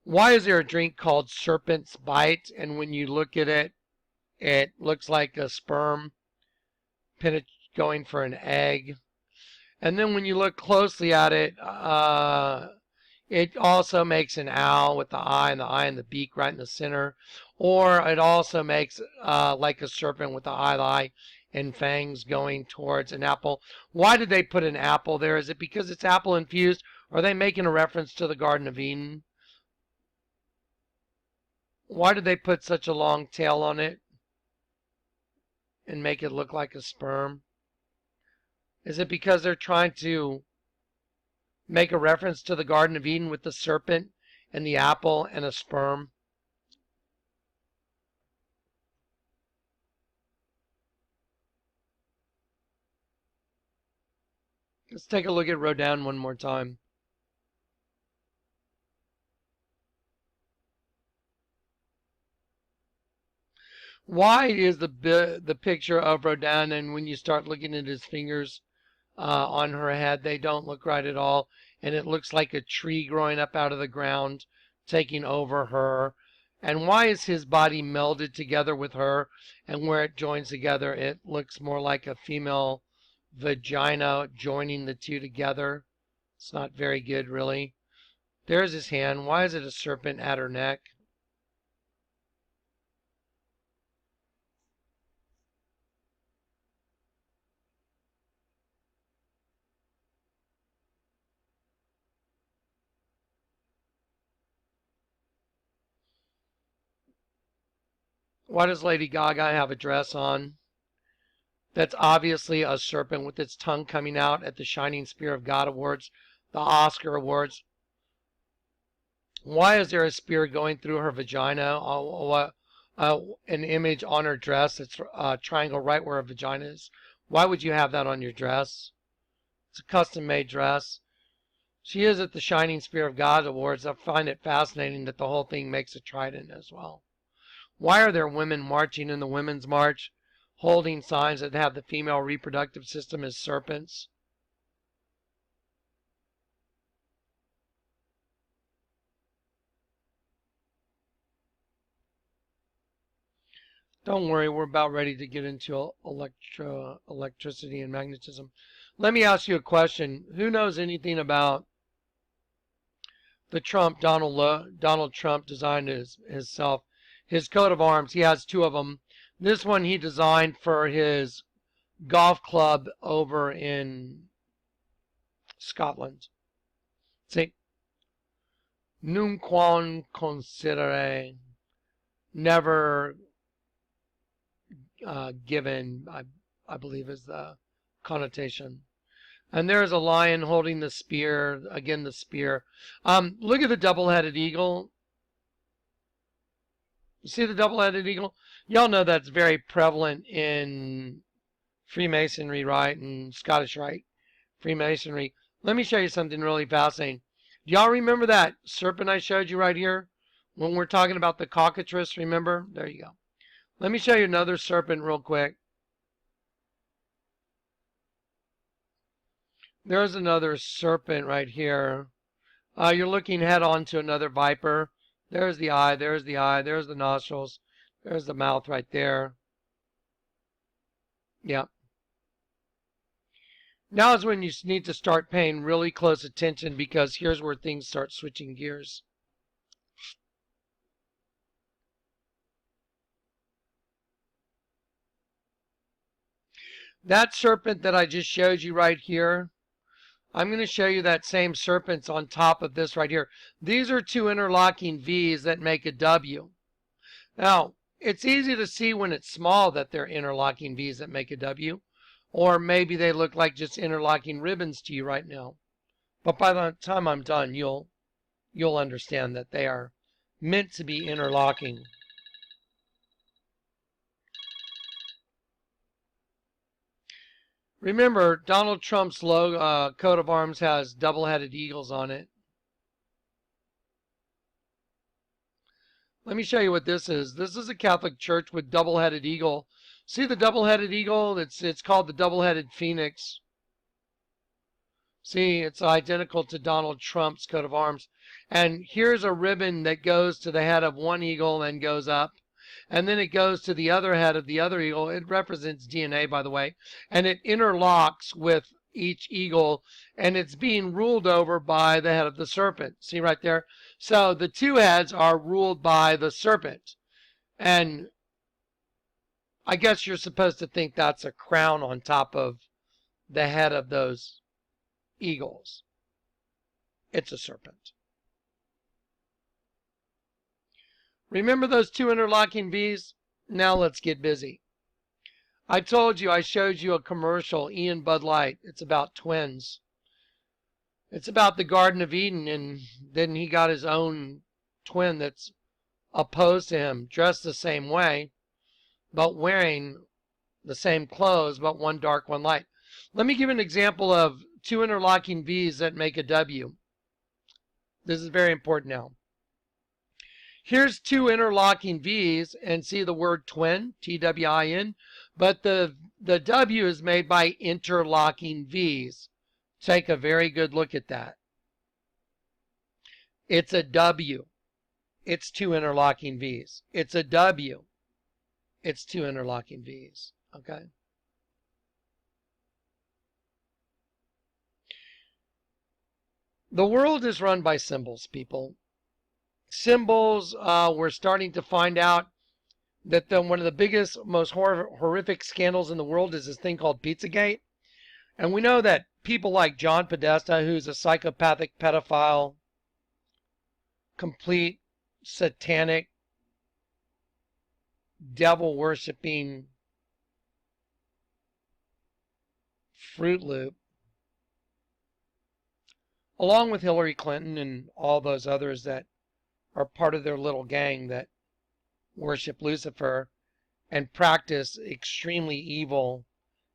Why is there a drink called Serpent's Bite, and when you look at it, it looks like a sperm going for an egg? And then when you look closely at it, it also makes an owl with the eye and the beak right in the center. Or it also makes like a serpent with the eye and fangs going towards an apple. Why did they put an apple there? Is it because it's apple infused? Or are they making a reference to the Garden of Eden? Why did they put such a long tail on it and make it look like a sperm? Is it because they're trying to make a reference to the Garden of Eden with the serpent and the apple and a sperm? Let's take a look at Rodin one more time. Why is the picture of Rodin, and when you start looking at his fingers on her head, they don't look right at all, and it looks like a tree growing up out of the ground, taking over her? And why is his body melded together with her, and where it joins together, it looks more like a female vagina joining the two together? It's not very good, really. There's his hand. Why is it a serpent at her neck? Why does Lady Gaga have a dress on that's obviously a serpent with its tongue coming out at the Shining Spear of God Awards, the Oscar Awards? Why is there a spear going through her vagina? An image on her dress that's a triangle right where her vagina is. Why would you have that on your dress? It's a custom-made dress. She is at the Shining Spear of God Awards. I find it fascinating that the whole thing makes a trident as well. Why are there women marching in the Women's March, holding signs that have the female reproductive system as serpents? Don't worry, we're about ready to get into electricity and magnetism. Let me ask you a question. Who knows anything about the Donald Trump designed himself? His coat of arms, he has two of them. This one he designed for his golf club over in Scotland. See? Nunquam considere, never given, I believe is the connotation. And there's a lion holding the spear, again the spear. Look at the double-headed eagle. You see the double-headed eagle? Y'all know that's very prevalent in Freemasonry, right? And Scottish Rite Freemasonry. Let me show you something really fascinating. Do y'all remember that serpent I showed you right here? When we're talking about the cockatrice, remember? There you go. Let me show you another serpent real quick. There's another serpent right here. You're looking head on to another viper. There's the eye, there's the nostrils, there's the mouth right there. Yeah. Now is when you need to start paying really close attention, because here's where things start switching gears. That serpent that I just showed you right here, I'm going to show you that same serpent's on top of this right here. These are two interlocking V's that make a W. Now, it's easy to see when it's small that they're interlocking V's that make a W. Or maybe they look like just interlocking ribbons to you right now. But by the time I'm done, you'll understand that they are meant to be interlocking. Remember, Donald Trump's logo, coat of arms has double-headed eagles on it. Let me show you what this is. This is a Catholic church with double-headed eagle. See the double-headed eagle? It's called the double-headed phoenix. See, it's identical to Donald Trump's coat of arms. And here's a ribbon that goes to the head of one eagle and goes up. And then it goes to the other head of the other eagle. It represents DNA, by the way. And it interlocks with each eagle. And it's being ruled over by the head of the serpent. See right there? So the two heads are ruled by the serpent. And I guess you're supposed to think that's a crown on top of the head of those eagles. It's a serpent. Remember those two interlocking V's? Now let's get busy. I told you, I showed you a commercial, Ian Bud Light. It's about twins. It's about the Garden of Eden, and then he got his own twin that's opposed to him, dressed the same way, but wearing the same clothes, but one dark, one light. Let me give an example of two interlocking V's that make a W. This is very important now. Here's two interlocking V's, and see the word twin, T-W-I-N, but the W is made by interlocking V's. Take a very good look at that. It's a W. It's two interlocking V's. It's a W. It's two interlocking V's. Okay? The world is run by symbols, people. Symbols, we're starting to find out that one of the biggest, most horrific scandals in the world is this thing called Pizzagate. And we know that people like John Podesta, who's a psychopathic pedophile, complete satanic, devil-worshipping Fruit Loop, along with Hillary Clinton and all those others that are part of their little gang that worship Lucifer and practice extremely evil,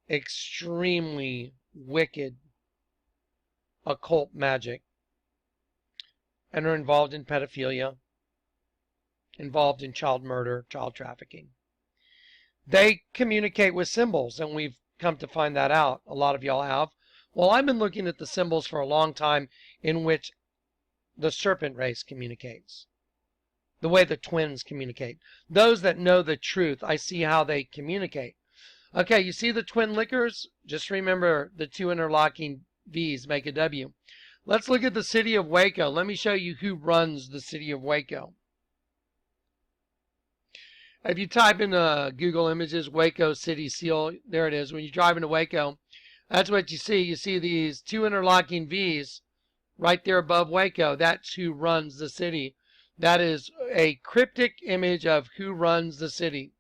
extremely wicked occult magic, and are involved in pedophilia, involved in child murder, child trafficking. They communicate with symbols, and we've come to find that out. A lot of y'all have. Well, I've been looking at the symbols for a long time in which the serpent race communicates. The way the twins communicate. Those that know the truth, I see how they communicate. Okay, you see the twin liquors? Just remember the two interlocking V's make a W. Let's look at the city of Waco. Let me show you who runs the city of Waco. If you type in Google Images, Waco City Seal, there it is. When you drive into Waco, that's what you see. You see these two interlocking V's right there above Waco. That's who runs the city. That is a cryptic image of who runs the city.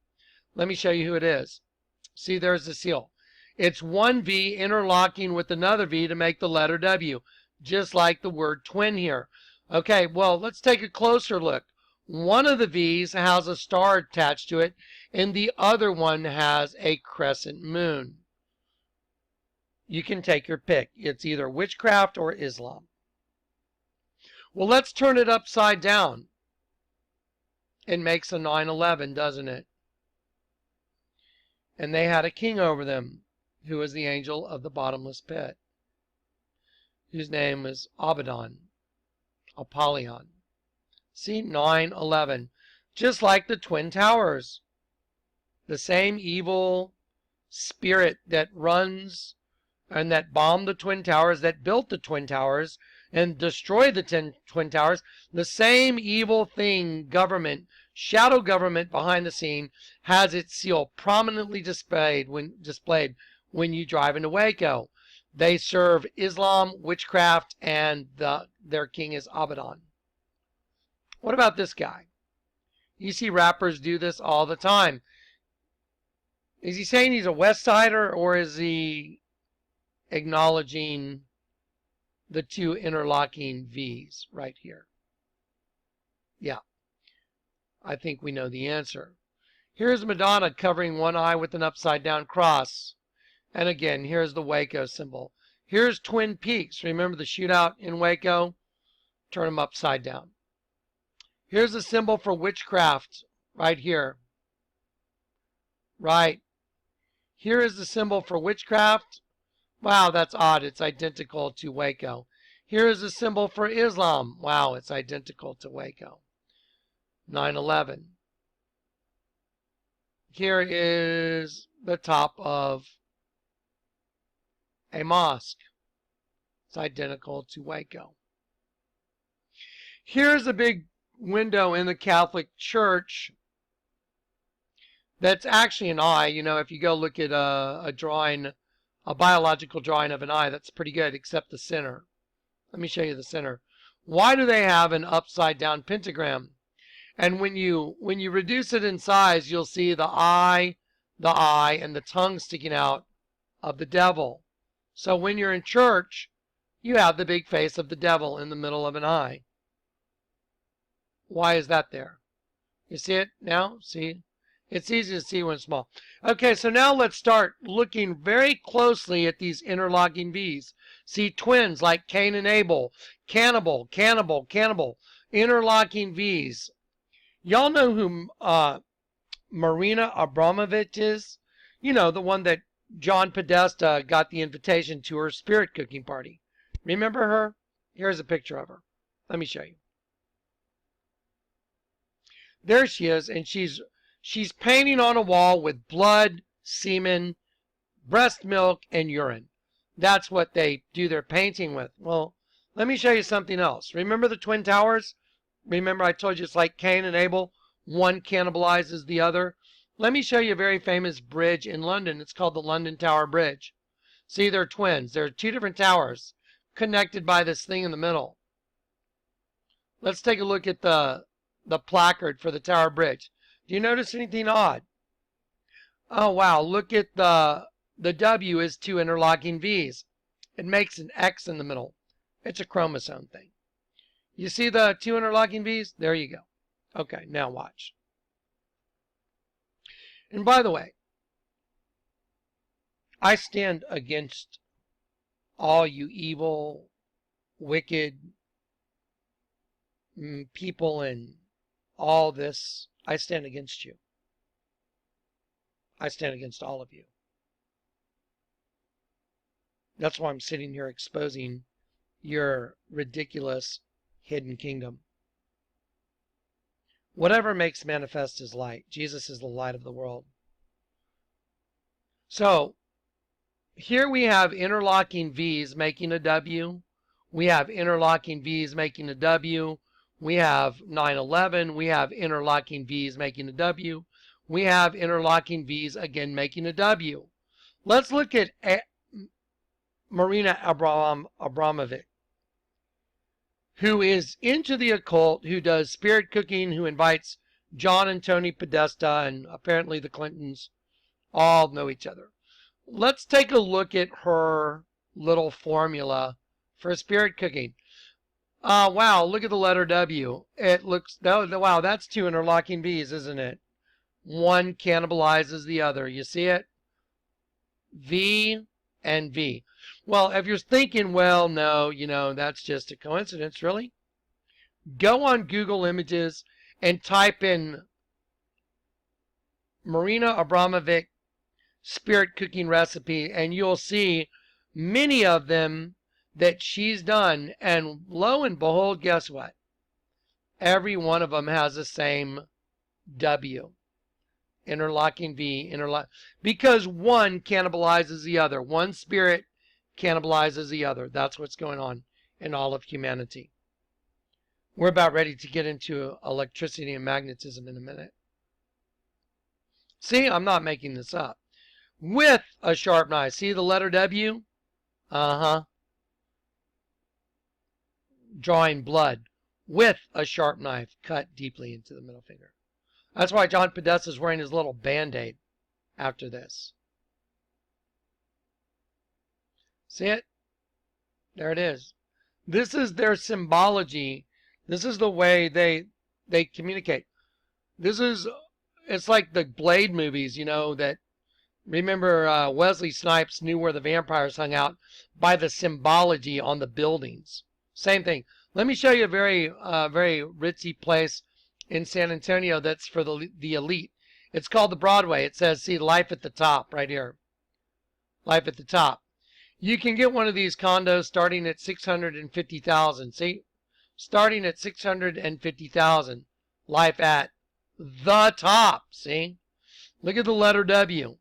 Let me show you who it is. See, there's the seal. It's one V interlocking with another V to make the letter W, just like the word twin here. Okay, well, let's take a closer look. One of the V's has a star attached to it, and the other one has a crescent moon. You can take your pick. It's either witchcraft or Islam. Well, let's turn it upside down. It makes a 9/11, doesn't it? And they had a king over them, who was the angel of the bottomless pit, whose name was Abaddon, Apollyon. See, 9/11, just like the Twin Towers. The same evil, spirit that runs and that bombed the Twin Towers, that built the Twin Towers and destroyed the Twin Towers, the same evil thing, government, shadow government behind the scene, has its seal prominently displayed when you drive into Waco. They serve Islam, witchcraft, and their king is Abaddon. What about this guy? You see rappers do this all the time. Is he saying he's a West Sider, or is he acknowledging the two interlocking V's right here? Yeah, I think we know the answer. Here's Madonna covering one eye with an upside down cross. And again, here's the Waco symbol. Here's Twin Peaks. Remember the shootout in Waco? Turn them upside down. Here's a symbol for witchcraft right here. Right. Here is the symbol for witchcraft. Wow, that's odd. It's identical to Waco. Here is the symbol for Islam. Wow, it's identical to Waco. 9/11. Here is the top of a mosque. It's identical to Waco. Here's a big window in the Catholic Church that's actually an eye. You know, if you go look at a drawing, a biological drawing of an eye, that's pretty good, except the center. Let me show you the center. Why do they have an upside down pentagram? And when you reduce it in size, you'll see the eye, and the tongue sticking out of the devil. So when you're in church, you have the big face of the devil in the middle of an eye. Why is that there? You see it now? See? It's easy to see when it's small. Okay, so now let's start looking very closely at these interlocking V's. See twins like Cain and Abel, cannibal, cannibal, cannibal, interlocking V's. Y'all know who Marina Abramovich is? You know, the one that John Podesta got the invitation to her spirit cooking party. Remember her? Here's a picture of her. Let me show you. There she is, and she's painting on a wall with blood, semen, breast milk, and urine. That's what they do their painting with. Well, let me show you something else. Remember the Twin Towers? Remember I told you it's like Cain and Abel? One cannibalizes the other. Let me show you a very famous bridge in London. It's called the London Tower Bridge. See, they're twins. There are two different towers connected by this thing in the middle. Let's take a look at the placard for the Tower Bridge. Do you notice anything odd? Oh, wow. Look at the W is two interlocking V's. It makes an X in the middle. It's a chromosome thing. You see the two interlocking V's? There you go. Okay, now watch. And by the way, I stand against all you evil, wicked people and all this. I stand against you. I stand against all of you. That's why I'm sitting here exposing your ridiculous hidden kingdom. Whatever makes manifest is light. Jesus is the light of the world. So, here we have interlocking V's making a W. We have interlocking V's making a W. We have 9/11. We have interlocking V's making a W. We have interlocking V's again making a W. Let's look at Marina Abramovich, who is into the occult, who does spirit cooking, who invites John and Tony Podesta, and apparently the Clintons all know each other. Let's take a look at her little formula for spirit cooking. Wow, look at the letter W. It looks, wow, that's two interlocking V's, isn't it? One cannibalizes the other. You see it? V and V. Well, if you're thinking, well, no, you know, that's just a coincidence, really? Go on Google Images and type in Marina Abramovich spirit cooking recipe, and you'll see many of them that she's done. And lo and behold, guess what? Every one of them has the same W. Interlocking V, because one cannibalizes the other. One spirit cannibalizes the other. That's what's going on in all of humanity. We're about ready to get into electricity and magnetism in a minute. See, I'm not making this up. With a sharp knife. See the letter W? Drawing blood. With a sharp knife cut deeply into the middle finger. That's why John Podesta is wearing his little band-aid after this. See it? There it is. This is their symbology. This is the way they communicate. It's like the Blade movies, you know, that, remember Wesley Snipes knew where the vampires hung out by the symbology on the buildings. Same thing. Let me show you a very ritzy place in San Antonio that's for the elite. It's called the Broadway. It says, see, life at the top right here. Life at the top. You can get one of these condos starting at $650,000. See? Starting at $650,000. Life at the top. See? Look at the letter W.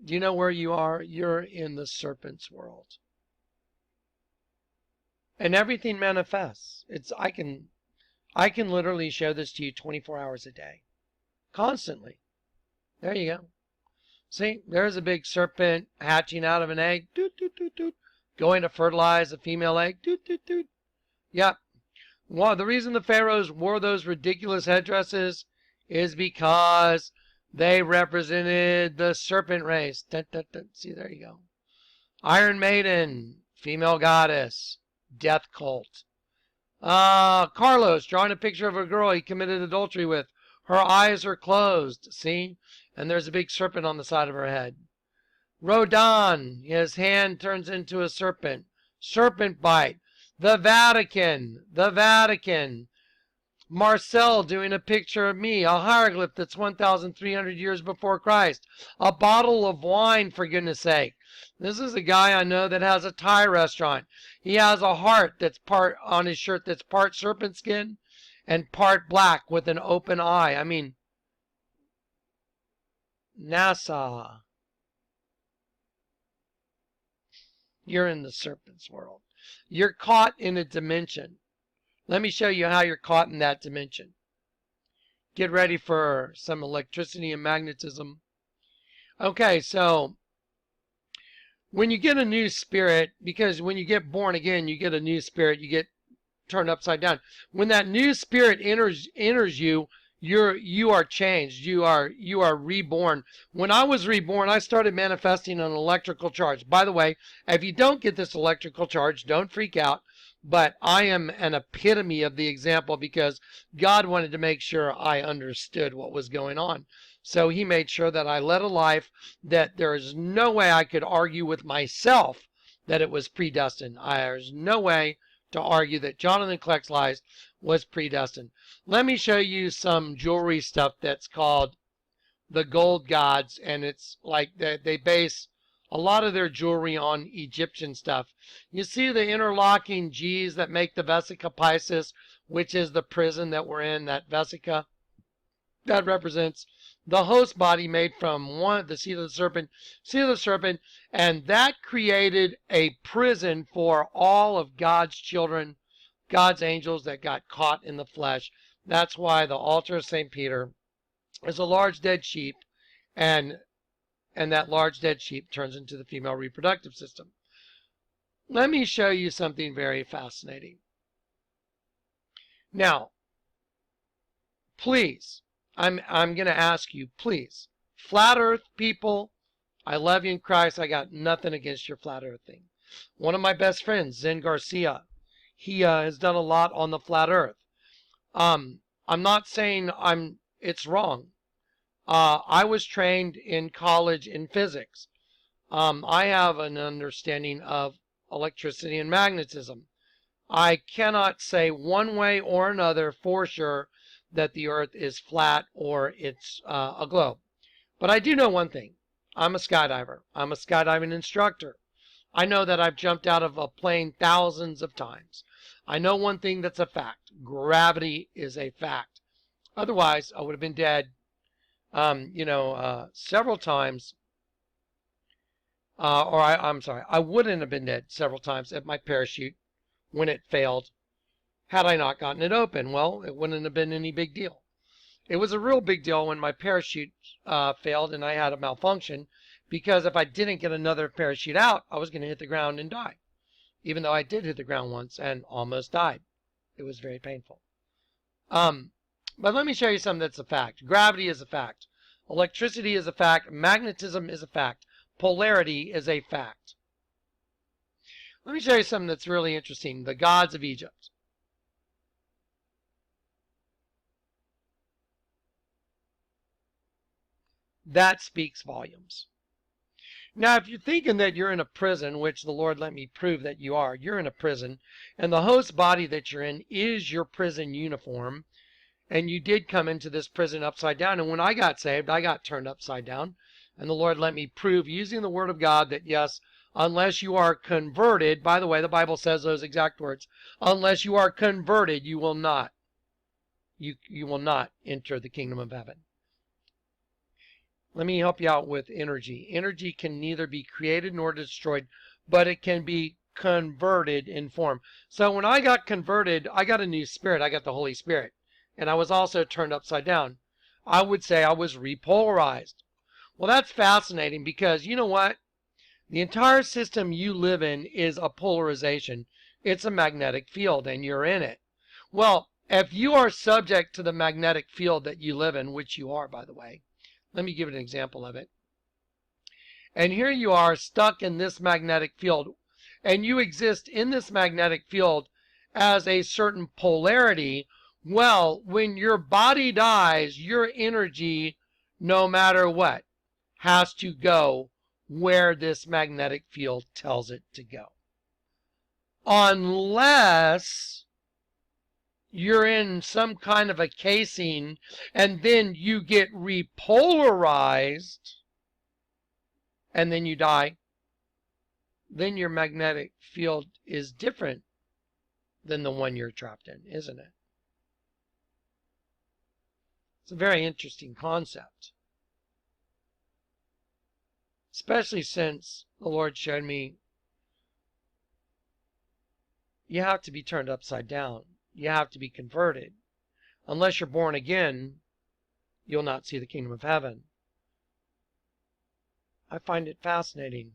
Do you know where you are? You're in the serpent's world. And everything manifests. I can literally show this to you 24 hours a day. Constantly. There you go. See, there's a big serpent hatching out of an egg. Doot, doot, doot, doot. Going to fertilize a female egg. Doot, doot, doot. Yep. Well, the reason the pharaohs wore those ridiculous headdresses is because they represented the serpent race. Dun, dun, dun. See, there you go. Iron Maiden, female goddess, death cult. Carlos drawing a picture of a girl he committed adultery with. Her eyes are closed, see? And there's a big serpent on the side of her head. Rodin, his hand turns into a serpent. Serpent bite. The Vatican. Marcel doing a picture of me, a hieroglyph that's 1,300 years before Christ. A bottle of wine, for goodness sake. This is a guy I know that has a Thai restaurant. He has a heart that's part on his shirt that's part serpent skin and part black with an open eye. I mean, NASA. You're in the serpent's world. You're caught in a dimension. Let me show you how you're caught in that dimension. Get ready for some electricity and magnetism. Okay, so when you get a new spirit, because when you get born again, you get a new spirit, you get turned upside down. When that new spirit enters you, you are changed. You are reborn. When I was reborn, I started manifesting an electrical charge. By the way, if you don't get this electrical charge, don't freak out. But I am an epitome of the example because God wanted to make sure I understood what was going on. So he made sure that I led a life that there is no way I could argue with myself that it was predestined. There's no way to argue that Jonathan Kleck's life was predestined. Let me show you some jewelry stuff that's called the gold gods, and it's like they base a lot of their jewelry on Egyptian stuff. You see the interlocking G's that make the Vesica Piscis, which is the prison that we're in, that Vesica. That represents the host body made from the seed of the serpent, and that created a prison for all of God's children, God's angels that got caught in the flesh. That's why the altar of St. Peter is a large dead sheep, and that large dead sheep turns into the female reproductive system. Let me show you something very fascinating. Now, please, I'm going to ask you, please, flat earth people, I love you in Christ. I got nothing against your flat earth thing. One of my best friends, Zen Garcia, he has done a lot on the flat earth. I'm not saying it's wrong. I was trained in college in physics. I have an understanding of electricity and magnetism. I cannot say one way or another for sure that the earth is flat or it's a globe. But I do know one thing. I'm a skydiver. I'm a skydiving instructor. I know that I've jumped out of a plane thousands of times. I know one thing that's a fact. Gravity is a fact. Otherwise, I would have been dead, several times. I'm sorry, I wouldn't have been dead several times at my parachute when it failed had I not gotten it open. Well, it wouldn't have been any big deal. It was a real big deal when my parachute failed and I had a malfunction, because if I didn't get another parachute out, I was going to hit the ground and die. Even though I did hit the ground once and almost died. It was very painful. But let me show you something that's a fact. Gravity is a fact. Electricity is a fact. Magnetism is a fact. Polarity is a fact. Let me show you something that's really interesting. The gods of Egypt. That speaks volumes. Now, if you're thinking that you're in a prison, which the Lord let me prove that you are, you're in a prison, and the host body that you're in is your prison uniform, and you did come into this prison upside down, and when I got saved, I got turned upside down, and the Lord let me prove using the Word of God that yes, unless you are converted, by the way, the Bible says those exact words, unless you are converted, you will not enter the kingdom of heaven. Let me help you out with energy. Energy can neither be created nor destroyed, but it can be converted in form. So when I got converted, I got a new spirit. I got the Holy Spirit. And I was also turned upside down. I would say I was repolarized. Well, that's fascinating because you know what? The entire system you live in is a polarization. It's a magnetic field and you're in it. Well, if you are subject to the magnetic field that you live in, which you are, by the way, let me give an example of it. And here you are stuck in this magnetic field, and you exist in this magnetic field as a certain polarity. Well, when your body dies, your energy, no matter what, has to go where this magnetic field tells it to go. Unless you're in some kind of a casing and then you get repolarized and then you die, then your magnetic field is different than the one you're trapped in, isn't it? It's a very interesting concept. Especially since the Lord showed me you have to be turned upside down. You have to be converted. Unless you're born again, you'll not see the kingdom of heaven. I find it fascinating.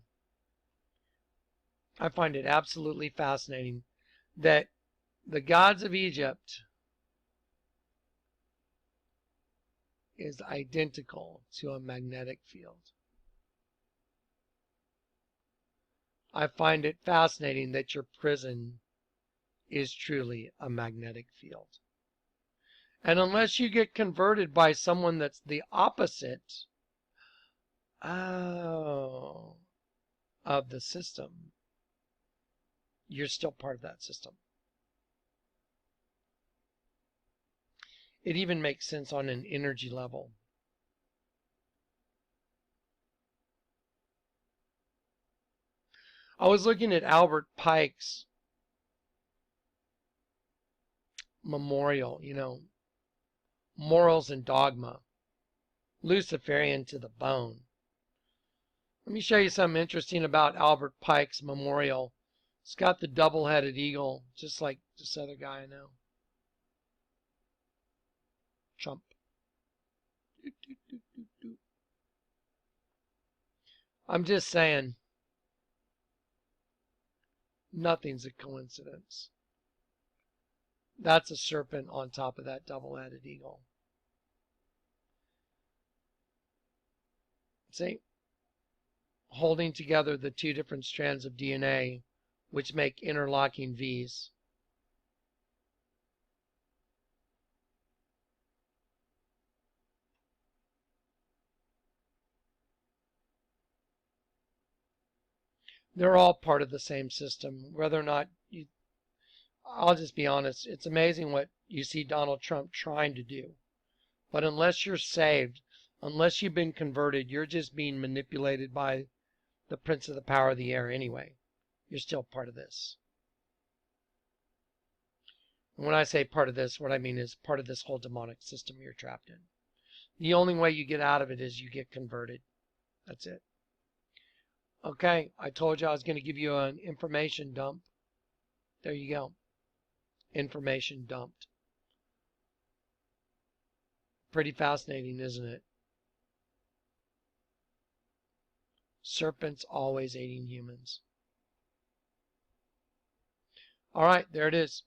I find it absolutely fascinating that the gods of Egypt is identical to a magnetic field. I find it fascinating that your prison is truly a magnetic field. And unless you get converted by someone that's the opposite of the system, you're still part of that system. It even makes sense on an energy level. I was looking at Albert Pike's memorial, Morals and Dogma, Luciferian to the bone. Let me show you something interesting about Albert Pike's memorial. It's got the double-headed eagle, just like this other guy I know. Trump. I'm just saying, nothing's a coincidence. That's a serpent on top of that double-headed eagle. See? Holding together the two different strands of DNA, which make interlocking V's. They're all part of the same system, whether or not you... I'll just be honest, it's amazing what you see Donald Trump trying to do. But unless you're saved, Unless you've been converted, you're just being manipulated by the prince of the power of the air anyway. You're still part of this. And when I say part of this, what I mean is part of this whole demonic system you're trapped in. The only way you get out of it is you get converted. That's it. Okay, I told you I was going to give you an information dump. There you go. Information dumped. Pretty fascinating, isn't it? Serpents always aiding humans. All right, there it is.